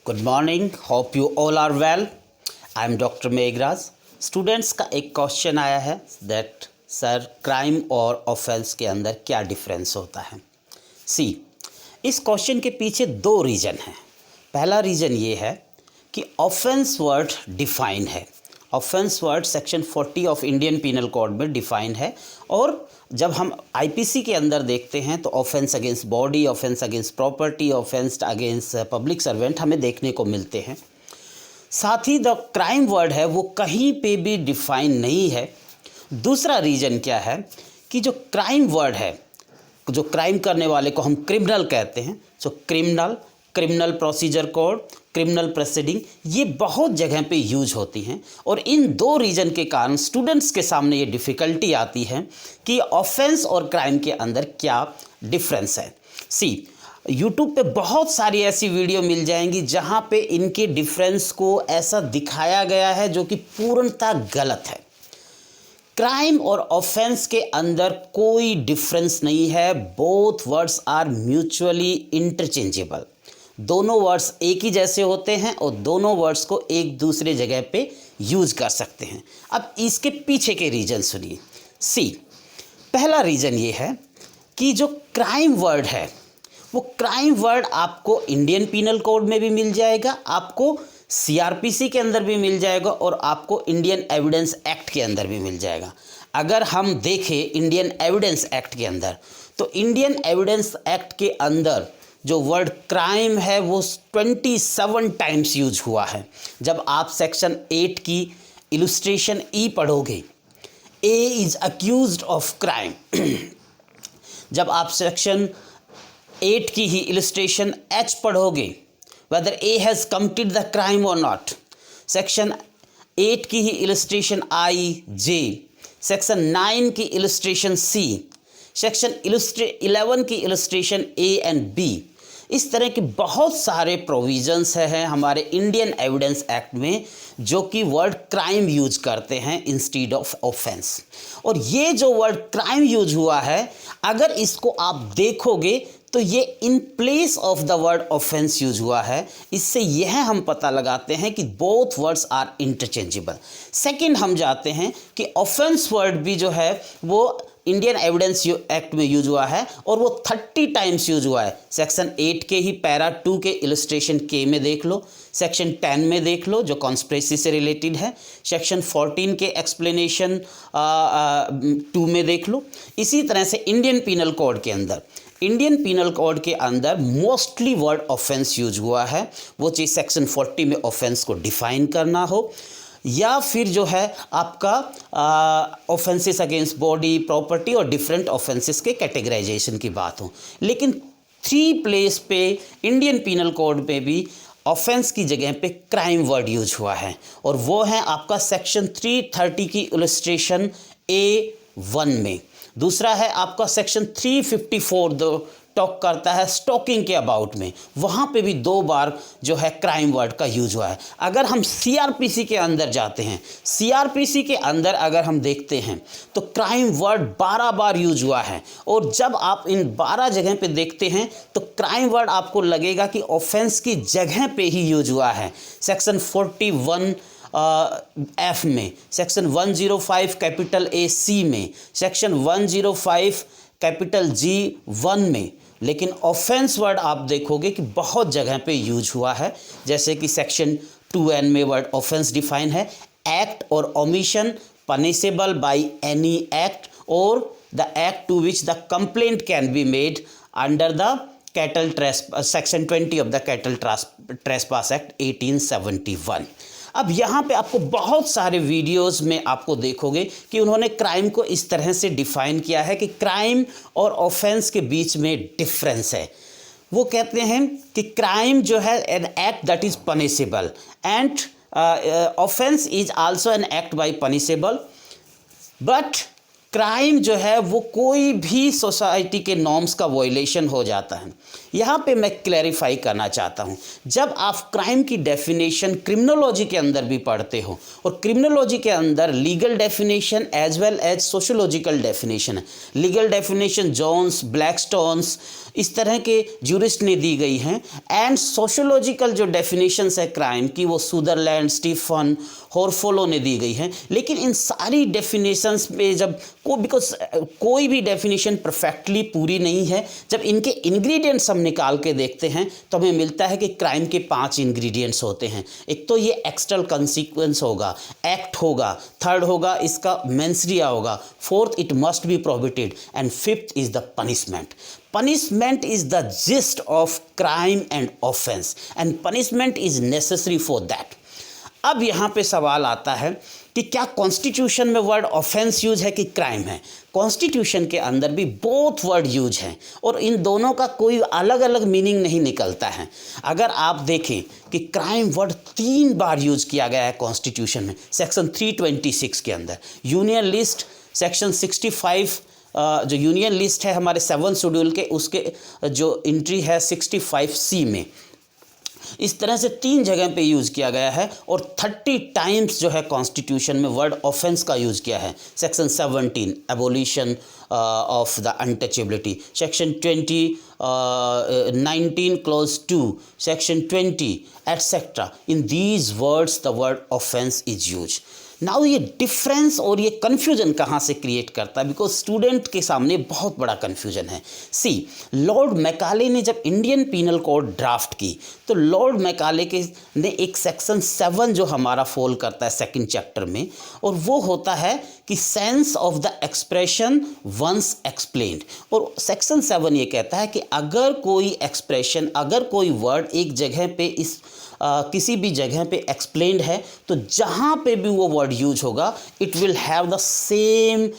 Good morning, hope you all are well. I am doctor Meghraj. Students का एक question आया है दैट सर क्राइम और ऑफेंस के अंदर क्या डिफरेंस होता है। सी, इस क्वेश्चन के पीछे दो रीज़न हैं। पहला रीज़न ये है कि ऑफेंस वर्ड डिफाइन है। Offence word section 40 of Indian penal code में डिफाइन है, और जब हम आईपीसी के अंदर देखते हैं तो offence against body, offence against property, offence against public servant हमें देखने को मिलते हैं। साथ ही द क्राइम वर्ड है वो कहीं पे भी डिफाइन नहीं है। दूसरा रीज़न क्या है कि जो क्राइम वर्ड है, जो क्राइम करने वाले को हम क्रिमिनल कहते हैं, so criminal procedure code, criminal proceeding, ये बहुत जगह पे यूज होती हैं। और इन दो रीज़न के कारण स्टूडेंट्स के सामने ये डिफ़िकल्टी आती है कि ऑफेंस और क्राइम के अंदर क्या डिफरेंस है। सी, यूट्यूब पे बहुत सारी ऐसी वीडियो मिल जाएंगी जहाँ पे इनके डिफरेंस को ऐसा दिखाया गया है जो कि पूर्णतः गलत है। क्राइम और ऑफेंस के अंदर कोई डिफरेंस नहीं है। Both words are mutually interchangeable. दोनों वर्ड्स एक ही जैसे होते हैं और दोनों वर्ड्स को एक दूसरे जगह पे यूज कर सकते हैं। अब इसके पीछे के रीज़न सुनिए। सी, पहला रीज़न ये है कि जो क्राइम वर्ड है वो क्राइम वर्ड आपको इंडियन पीनल कोड में भी मिल जाएगा, आपको सीआरपीसी के अंदर भी मिल जाएगा और आपको इंडियन एविडेंस एक्ट के अंदर भी मिल जाएगा। अगर हम देखें इंडियन एविडेंस एक्ट के अंदर, तो इंडियन एविडेंस एक्ट के अंदर जो वर्ड क्राइम है वो 27 टाइम्स यूज हुआ है। जब आप सेक्शन 8 की इलस्ट्रेशन ई पढ़ोगे, ए इज अक्यूज्ड ऑफ क्राइम, जब आप सेक्शन 8 की ही इलस्ट्रेशन एच पढ़ोगे, whether A has committed the crime or not, section 8 की ही इलस्ट्रेशन आई जे, सेक्शन 9 की इलस्ट्रेशन सी, सेक्शन 11 की इलस्ट्रेशन ए एंड बी, इस तरह के बहुत सारे प्रोविजंस हैं हमारे इंडियन एविडेंस एक्ट में जो कि वर्ड क्राइम यूज करते हैं इंस्टीड ऑफ ऑफेंस। और ये जो वर्ड क्राइम यूज हुआ है, अगर इसको आप देखोगे तो ये in place of the word offence use हुआ है। इससे यह हम पता लगाते हैं कि both words are interchangeable. Second, हम जाते हैं कि ऑफेंस वर्ड भी जो है वो इंडियन एविडेंस एक्ट में यूज हुआ है और वो 30 टाइम्स यूज हुआ है। सेक्शन 8 के ही पैरा 2 के इलस्ट्रेशन के में देख लो, सेक्शन 10 में देख लो जो कॉन्स्पिरेसी से रिलेटेड है, सेक्शन 14 के एक्सप्लेनेशन 2 में देख लो। इसी तरह से इंडियन पीनल कोड के अंदर मोस्टली वर्ड ऑफेंस यूज हुआ है, वो चीज़ सेक्शन 40 में ऑफेंस को डिफाइन करना हो या फिर जो है आपका ऑफेंसेस अगेंस्ट बॉडी, प्रॉपर्टी और डिफरेंट ऑफेंसेस के कैटेगराइजेशन की बात हो। लेकिन 3 प्लेस पे इंडियन पीनल कोड में भी ऑफेंस की जगह पे क्राइम वर्ड यूज हुआ है, और वो है आपका सेक्शन 330 की इलस्ट्रेशन A1 में। दूसरा है आपका सेक्शन 354 जो टॉक करता है स्टॉकिंग के अबाउट में, वहाँ पे भी 2 बार जो है क्राइम वर्ड का यूज हुआ है। अगर हम सीआरपीसी के अंदर जाते हैं, सीआरपीसी के अंदर अगर हम देखते हैं तो क्राइम वर्ड 12 बार यूज हुआ है, और जब आप इन 12 जगह पे देखते हैं तो क्राइम वर्ड आपको लगेगा कि ऑफेंस की जगह पे ही यूज हुआ है। सेक्शन 41 एफ में, सेक्शन 105 कैपिटल ए सी में, सेक्शन 105 कैपिटल जी 1 में। लेकिन ऑफेंस वर्ड आप देखोगे कि बहुत जगह पे यूज हुआ है, जैसे कि सेक्शन 2N में वर्ड ऑफेंस डिफाइन है, एक्ट और omission punishable by any act और the act to which the complaint can be made under the cattle section 20 of the cattle trespass act 1871। अब यहाँ पे आपको बहुत सारे वीडियोस में आपको देखोगे कि उन्होंने क्राइम को इस तरह से डिफाइन किया है कि क्राइम और ऑफेंस के बीच में डिफरेंस है। वो कहते हैं कि क्राइम जो है an act that is punishable and offence is also an act by punishable, but crime जो है वो कोई भी सोसाइटी के नॉर्म्स का वॉयलेशन हो जाता है। यहाँ पे मैं क्लैरिफाई करना चाहता हूँ, जब आप क्राइम की डेफिनेशन क्रिमिनोलॉजी के अंदर भी पढ़ते हो, और क्रिमिनोलॉजी के अंदर legal definition as well as sociological definition है। लीगल डेफिनेशन जोन्स, ब्लैकस्टोन्स, इस तरह के ज्यूरिस्ट ने दी गई हैं, एंड सोशियोलॉजिकल जो डेफिनेशंस है क्राइम की वो सुदरलैंड, स्टीफन, हॉरफोलो ने दी गई हैं। लेकिन इन सारी डेफिनेशंस पे जब बिकॉज कोई भी डेफिनेशन परफेक्टली पूरी नहीं है, जब इनके इंग्रेडिएंट्स हम निकाल के देखते हैं तो हमें मिलता है कि क्राइम के 5 इंग्रेडिएंट्स होते हैं। एक तो ये एक्सटर्नल कंसीक्वेंस होगा, एक्ट होगा, थर्ड होगा इसका मेंसरिया होगा, fourth it must be prohibited, and fifth is the punishment. Punishment is the gist of crime and offense, and punishment is necessary for that. अब यहाँ पे सवाल आता है कि क्या कॉन्स्टिट्यूशन में वर्ड ऑफेंस यूज है कि क्राइम है? कॉन्स्टिट्यूशन के अंदर भी बोथ वर्ड यूज हैं, और इन दोनों का कोई अलग अलग मीनिंग नहीं निकलता है। अगर आप देखें कि क्राइम वर्ड 3 बार यूज किया गया है कॉन्स्टिट्यूशन में, सेक्शन 326 के अंदर, यूनियन लिस्ट सेक्शन 65, जो यूनियन लिस्ट है हमारे 7 शेड्यूल के, उसके जो एंट्री है 65C में, इस तरह से 3 जगह पे यूज़ किया गया है, और 30 टाइम्स जो है कॉन्स्टिट्यूशन में वर्ड ऑफेंस का यूज़ किया है। Section 17 abolition of the untouchability, section 19 clause 2, section 20 etcetera. In these words the word offence is use. Now ये डिफरेंस और ये कन्फ्यूजन कहाँ से क्रिएट करता है? बिकॉज स्टूडेंट के सामने बहुत बड़ा कन्फ्यूजन है। सी, लॉर्ड मैकाले ने जब इंडियन पीनल कोड ड्राफ्ट की, तो लॉर्ड मैकाले ने एक सेक्शन 7 जो हमारा फॉल करता है 2nd चैप्टर में, और वो होता है कि sense of the expression once explained. और सेक्शन 7 ये कहता है कि अगर कोई एक्सप्रेशन, अगर कोई वर्ड एक जगह पे किसी भी जगह पे एक्सप्लेन्ड है, तो जहाँ पे भी वो वर्ड यूज होगा it will have the same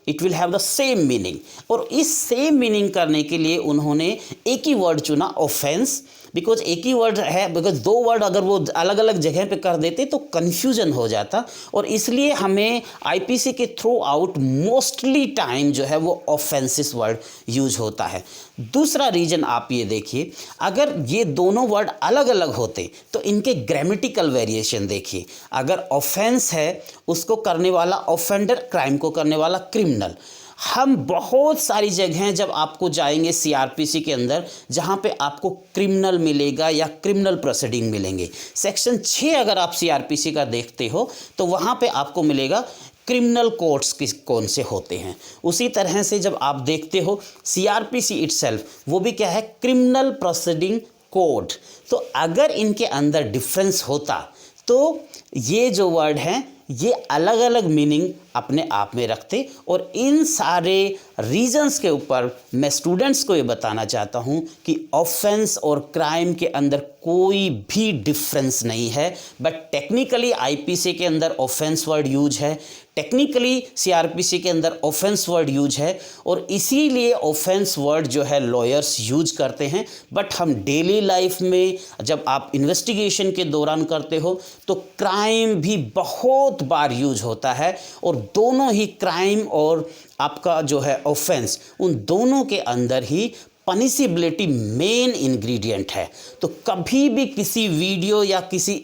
it will have the same meaning. और इस सेम मीनिंग करने के लिए उन्होंने एक ही वर्ड चुना, ऑफेंस, बिकॉज एक ही वर्ड है, बिकॉज 2 वर्ड अगर वो अलग अलग जगह पे कर देते तो कन्फ्यूजन हो जाता, और इसलिए हमें आईपीसी के थ्रू आउट मोस्टली टाइम जो है वो ऑफेंसिस वर्ड यूज होता है। दूसरा रीजन आप ये देखिए, अगर ये दोनों वर्ड अलग अलग होते तो इनके ग्रामेटिकल वेरिएशन देखिए। अगर ऑफेंस है, उसको करने वाला ऑफेंडर, क्राइम को करने वाला क्रिमिनल। हम बहुत सारी जगहें जब आपको जाएंगे सीआरपीसी के अंदर, जहाँ पे आपको क्रिमिनल मिलेगा या क्रिमिनल प्रोसीडिंग मिलेंगे। सेक्शन 6 अगर आप सीआरपीसी का देखते हो तो वहाँ पे आपको मिलेगा क्रिमिनल कोर्ट्स कौन से होते हैं। उसी तरह से जब आप देखते हो सीआरपीसी इटसेल्फ, वो भी क्या है, क्रिमिनल प्रोसीडिंग कोड। तो अगर इनके अंदर डिफरेंस होता तो ये जो वर्ड हैं ये अलग अलग मीनिंग अपने आप में रखते। और इन सारे रीजंस के ऊपर मैं स्टूडेंट्स को ये बताना चाहता हूँ कि ऑफेंस और क्राइम के अंदर कोई भी डिफरेंस नहीं है, बट टेक्निकली आईपीसी के अंदर ऑफेंस वर्ड यूज है, टेक्निकली सीआरपीसी के अंदर ऑफेंस वर्ड यूज है, और इसीलिए ऑफेंस वर्ड जो है लॉयर्स यूज करते हैं। बट हम डेली लाइफ में जब आप इन्वेस्टिगेशन के दौरान करते हो तो क्राइम भी बहुत बार यूज होता है, और दोनों ही क्राइम और आपका जो है ऑफेंस, उन दोनों के अंदर ही पनिशिबिलिटी मेन इंग्रेडिएंट है। तो कभी भी किसी वीडियो या किसी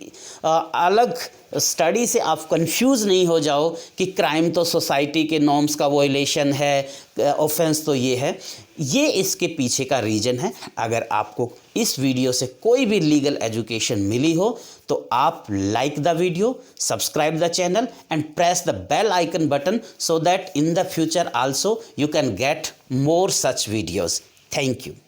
अलग स्टडी से आप कंफ्यूज नहीं हो जाओ कि क्राइम तो सोसाइटी के नॉर्म्स का वॉयलेशन है, ऑफेंस तो ये है। ये इसके पीछे का रीज़न है। अगर आपको इस वीडियो से कोई भी लीगल एजुकेशन मिली हो तो आप like the video, subscribe the channel and press the bell icon button so that in the future also you can get more such videos. Thank you.